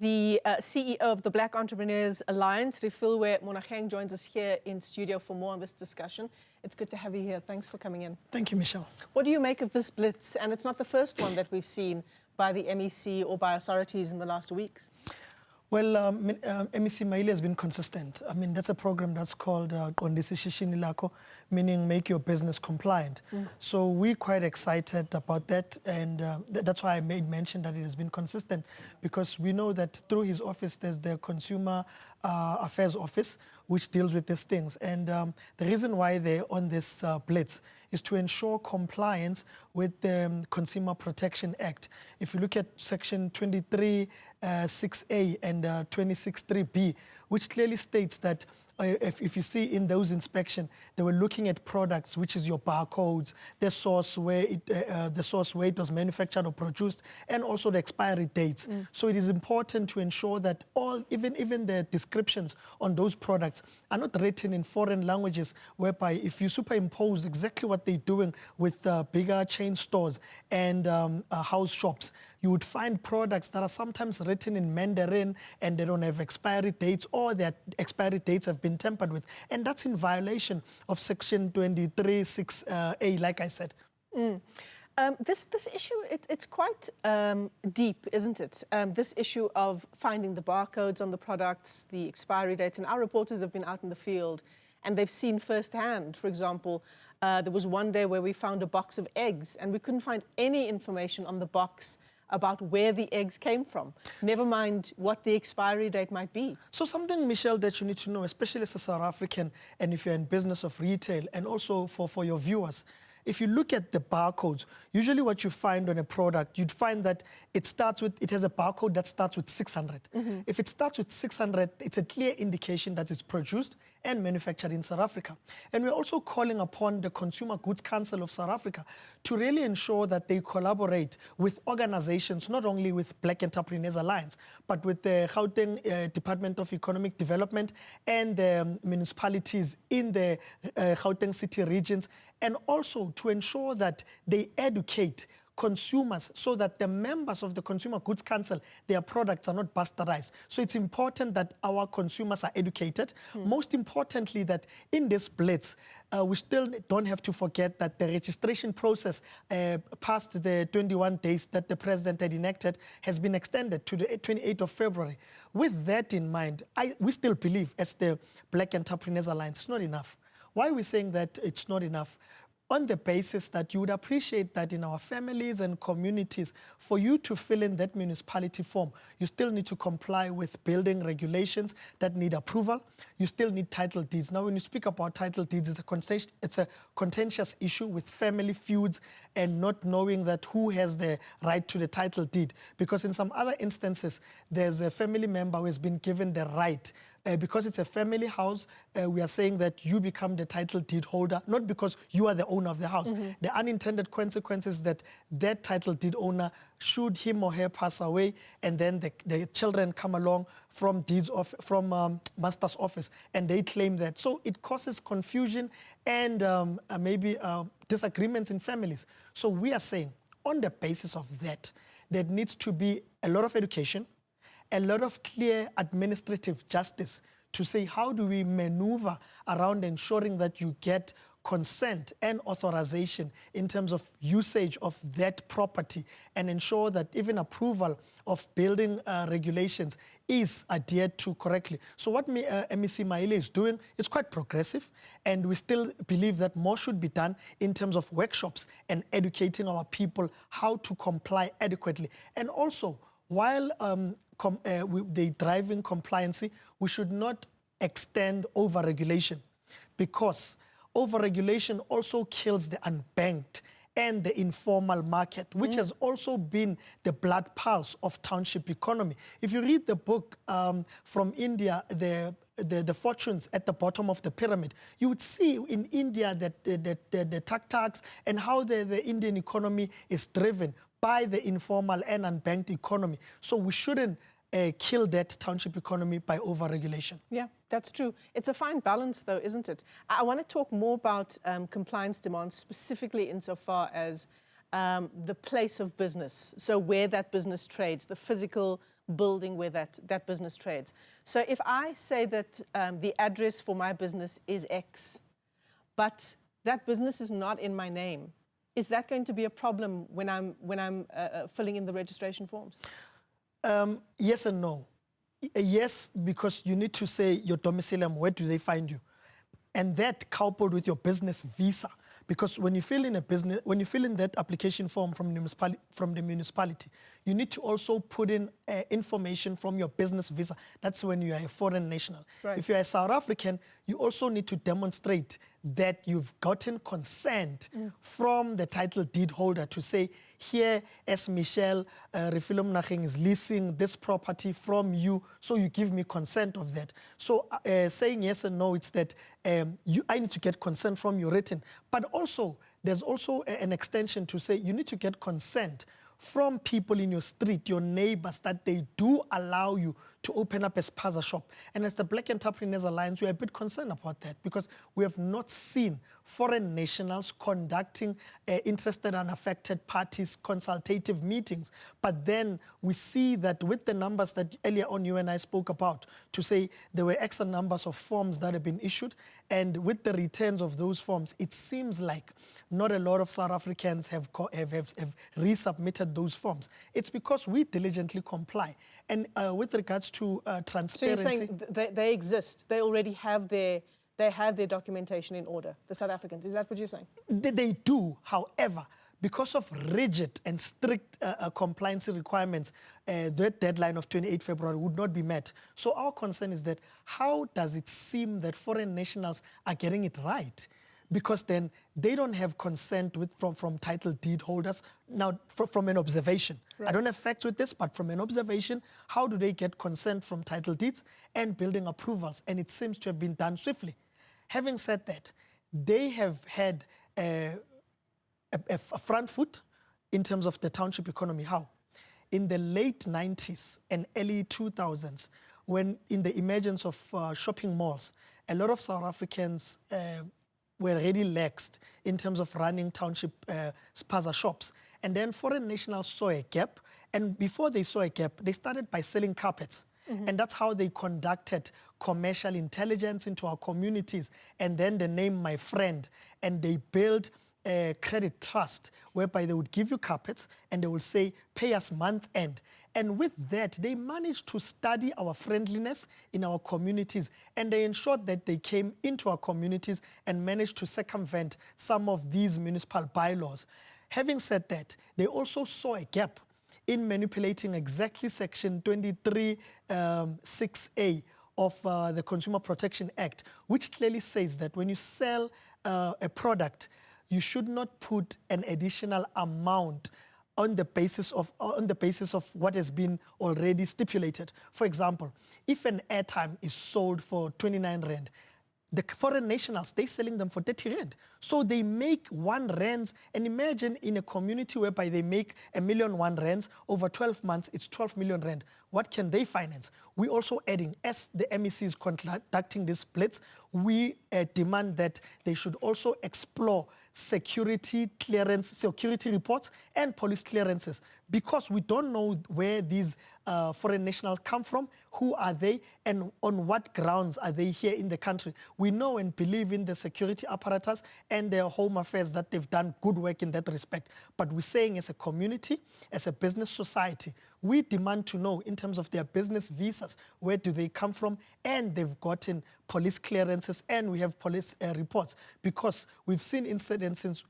The CEO of the Black Entrepreneurs Alliance, Refilwe Monageng, joins us here in studio for more on this discussion. It's good to have you here. Thanks for coming in. Thank you, Michelle. What do you make of this blitz? And it's not the first one that we've seen by the MEC or by authorities in the last weeks. Well, MEC Maile has been consistent. I mean, that's a program that's called meaning make your business compliant. So we're quite excited about that, and that's why I made mention that it has been consistent, because we know that through his office there's the Consumer Affairs Office, which deals with these things. And the reason why they're on this blitz is to ensure compliance with the Consumer Protection Act. If you look at Section 23(6)(a) and 26(3)(b), which clearly states that if you see in those inspection, they were looking at products, which is your barcodes, the source where it was manufactured or produced, and also the expiry dates. So it is important to ensure that even the descriptions on those products are not written in foreign languages, whereby if you superimpose exactly what they're doing with bigger chain stores and house shops, you would find products that are sometimes written in Mandarin and they don't have expiry dates, or their expiry dates have been tampered with. And that's in violation of Section 23(6)(a), like I said. This issue, it's quite deep, isn't it? This issue of finding the barcodes on the products, the expiry dates, and our reporters have been out in the field and they've seen firsthand. For example, there was one day where we found a box of eggs and we couldn't find any information on the box about where the eggs came from, never mind what the expiry date might be. So something, Michelle, that you need to know, especially as a South African, and if you're in business of retail, and also for your viewers, if you look at the barcodes, usually what you find on a product, you'd find that it has a barcode that starts with 600. If it starts with 600, it's a clear indication that it's produced and manufactured in South Africa. And we're also calling upon the Consumer Goods Council of South Africa to really ensure that they collaborate with organizations, not only with Black Entrepreneurs Alliance, but with the Gauteng Department of Economic Development and the municipalities in the Gauteng city regions, and also to ensure that they educate consumers so that the members of the Consumer Goods Council, their products are not bastardized. So it's important that our consumers are educated. Most importantly, that in this blitz, we still don't have to forget that the registration process past the 21 days that the president had enacted has been extended to the 28th of February. With that in mind, we still believe, as the Black Entrepreneurs Alliance, it's not enough. Why are we saying that it's not enough? On the basis that you would appreciate that in our families and communities, for you to fill in that municipality form, you still need to comply with building regulations that need approval. You still need title deeds. Now, when you speak about title deeds, it's a contentious issue with family feuds and not knowing that who has the right to the title deed. Because in some other instances, there's a family member who has been given the right. Because it's a family house, we are saying that you become the title deed holder, not because you are the owner of the house. The unintended consequences that that title deed owner, should him or her pass away, and then the children come along from master's office and they claim that. So it causes confusion and maybe disagreements in families. So we are saying, on the basis of that, there needs to be a lot of education, a lot of clear administrative justice to say, how do we maneuver around ensuring that you get consent and authorization in terms of usage of that property, and ensure that even approval of building regulations is adhered to correctly. So what MEC Maile is doing is quite progressive, and we still believe that more should be done in terms of workshops and educating our people how to comply adequately. And also, while they driving compliancy, we should not extend over-regulation, because over-regulation also kills the unbanked and the informal market, which has also been the blood pulse of township economy. If you read the book from India, the fortunes at the bottom of the pyramid, you would see in India that the tuk-tuks and how the Indian economy is driven by the informal and unbanked economy. So we shouldn't kill that township economy by over-regulation. Yeah, that's true. It's a fine balance, though, isn't it? I want to talk more about compliance demands, specifically insofar as the place of business, so where that business trades, the physical building where that business trades. So if I say that the address for my business is X, but that business is not in my name, is that going to be a problem when I'm filling in the registration forms? Yes and no. Yes, because you need to say your domicile and where do they find you, and that coupled with your business visa. Because when you fill in that application form from the municipality, you need to also put in information from your business visa. That's when you are a foreign national. Right. If you are a South African, you also need to demonstrate that you've gotten consent from the title deed holder to say, here, as Michelle Refilwe Monageng is leasing this property from you, so you give me consent of that. So saying yes and no, it's that I need to get consent from your written. But also, there's also an extension to say you need to get consent from people in your street, your neighbors, that they do allow you to open up a spaza shop. And as the Black Entrepreneurs Alliance, we are a bit concerned about that because we have not seen foreign nationals conducting interested and affected parties consultative meetings. But then we see that with the numbers that earlier on you and I spoke about, to say there were extra numbers of forms that have been issued, and with the returns of those forms, it seems like not a lot of South Africans have resubmitted those forms. It's because we diligently comply. And with regards to transparency... So you're saying they exist, they already have their documentation in order, the South Africans, is that what you're saying? They do, however, because of rigid and strict compliance requirements, the deadline of 28 February would not be met. So our concern is that how does it seem that foreign nationals are getting it right? Because then they don't have consent from title deed holders. Now, from an observation, right. I don't have facts with this, but from an observation, how do they get consent from title deeds and building approvals? And it seems to have been done swiftly. Having said that, they have had a front foot in terms of the township economy. How? In the late 90s and early 2000s, when in the emergence of shopping malls, a lot of South Africans were already laxed in terms of running township spaza shops. And then foreign nationals saw a gap. And before they saw a gap, they started by selling carpets. And that's how they conducted commercial intelligence into our communities. And then they named My Friend, and they built a credit trust whereby they would give you carpets and they would say, pay us month end. And with that, they managed to study our friendliness in our communities, and they ensured that they came into our communities and managed to circumvent some of these municipal bylaws. Having said that, they also saw a gap in manipulating exactly Section 23(6)(a) of the Consumer Protection Act, which clearly says that when you sell a product, you should not put an additional amount on the basis of what has been already stipulated. For example, if an airtime is sold for 29 Rand, the foreign nationals, they're selling them for 30 Rand. So they make 1 Rand, and imagine in a community whereby they make 1,000,001 Rands, over 12 months, it's 12 million Rand. What can they finance? We also adding, as the MEC is conducting this blitz, we demand that they should also explore security reports and police clearances, because we don't know where these foreign nationals come from, who are they, and on what grounds are they here in the country. We know and believe in the security apparatus and their home affairs that they've done good work in that respect. But we're saying as a community, as a business society, we demand to know in terms of their business visas, where do they come from, and they've gotten police clearances, and we have police reports, because we've seen instances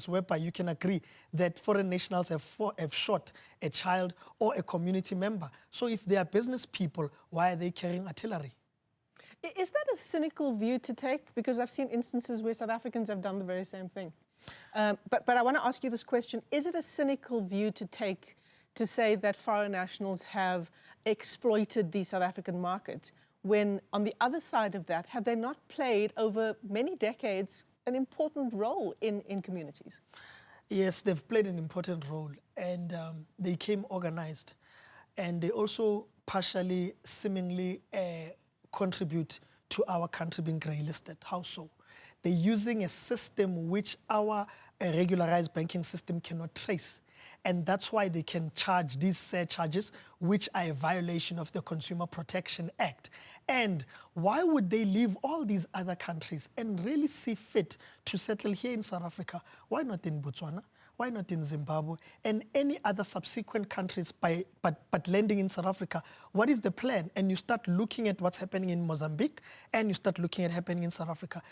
whereby you can agree that foreign nationals have shot a child or a community member. So if they are business people, why are they carrying artillery? Is that a cynical view to take? Because I've seen instances where South Africans have done the very same thing. But I want to ask you this question. Is it a cynical view to take to say that foreign nationals have exploited the South African market, when on the other side of that, have they not played over many decades an important role in communities? Yes, they've played an important role, and they came organized, and they also partially, seemingly contribute to our country being grey-listed. How so? They're using a system which our regularized banking system cannot trace. And that's why they can charge these surcharges, which are a violation of the Consumer Protection Act. And why would they leave all these other countries and really see fit to settle here in South Africa? Why not in Botswana? Why not in Zimbabwe and any other subsequent countries but landing in South Africa? What is the plan? And you start looking at what's happening in Mozambique and you start looking at happening in South Africa.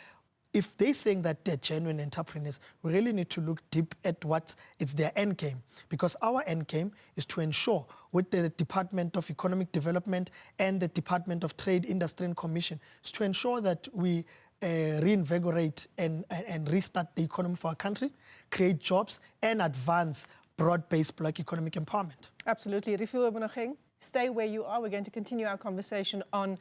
If they're saying that they're genuine entrepreneurs, we really need to look deep at what it's their end game, because our end game is to ensure with the Department of Economic Development and the Department of Trade, Industry and Commission, is to ensure that we reinvigorate and restart the economy for our country, create jobs, and advance broad-based Black economic empowerment. Absolutely. Refilwe Monageng, stay where you are. We're going to continue our conversation on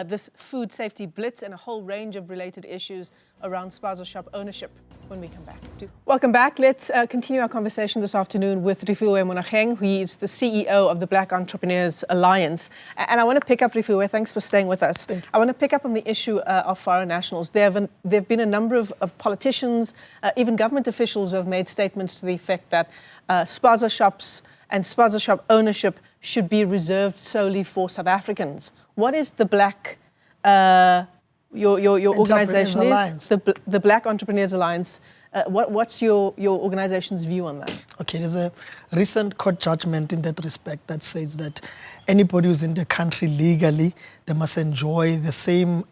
this food safety blitz and a whole range of related issues around spaza shop ownership when we come back. Welcome back. Let's continue our conversation this afternoon with Refilwe Monageng, who is the CEO of the Black Entrepreneurs Alliance. And I want to pick up, Refilwe, thanks for staying with us. I want to pick up on the issue of foreign nationals. There have been a number of politicians, even government officials who have made statements to the effect that spaza shops and spaza shop ownership should be reserved solely for South Africans. What is the Black, your organization is? The Black Entrepreneurs Alliance. What's your organization's view on that? Okay, there's a recent court judgment in that respect that says that anybody who's in the country legally, they must enjoy the same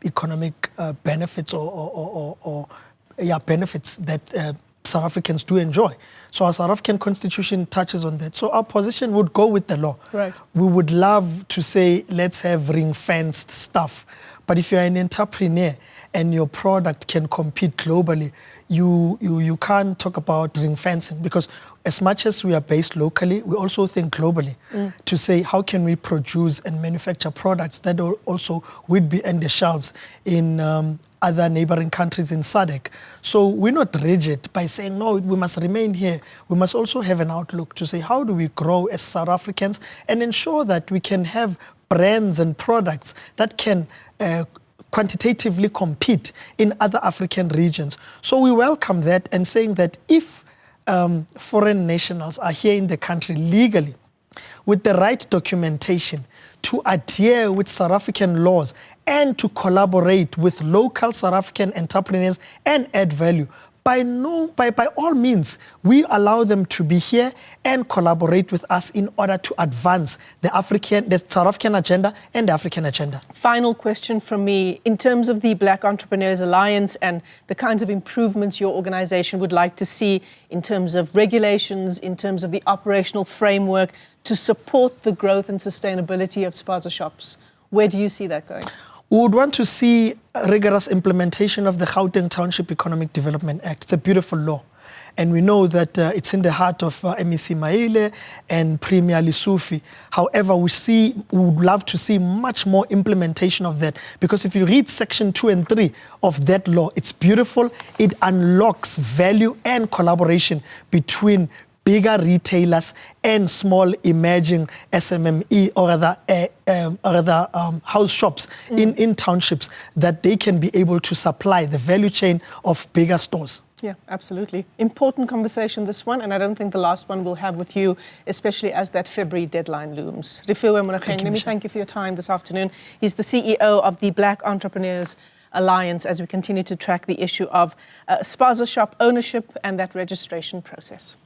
economic benefits or benefits that South Africans do enjoy. So our South African constitution touches on that. So our position would go with the law. Right. We would love to say, let's have ring-fenced stuff. But if you're an entrepreneur and your product can compete globally, you can't talk about ring fencing, because as much as we are based locally, we also think globally to say how can we produce and manufacture products that also would be on the shelves in other neighboring countries in SADC. So we're not rigid by saying, no, we must remain here. We must also have an outlook to say, how do we grow as South Africans and ensure that we can have brands and products that can quantitatively compete in other African regions. So we welcome that, and saying that if foreign nationals are here in the country legally with the right documentation to adhere with South African laws and to collaborate with local South African entrepreneurs and add value, by all means, we allow them to be here and collaborate with us in order to advance the South African agenda and the African agenda. Final question from me. In terms of the Black Entrepreneurs Alliance and the kinds of improvements your organization would like to see in terms of regulations, in terms of the operational framework to support the growth and sustainability of spaza shops, where do you see that going? We would want to see rigorous implementation of the Gauteng Township Economic Development Act. It's a beautiful law. And we know that it's in the heart of MEC Maile and Premier Lesufi. However, we would love to see much more implementation of that. Because if you read Section 2 and 3 of that law, it's beautiful. It unlocks value and collaboration between bigger retailers and small emerging SMME or other house shops in townships, that they can be able to supply the value chain of bigger stores. Yeah, absolutely. Important conversation, this one, and I don't think the last one we'll have with you, especially as that February deadline looms. Refilwe Monageng, let me thank you for your time this afternoon. He's the CEO of the Black Entrepreneurs Alliance as we continue to track the issue of spaza shop ownership and that registration process.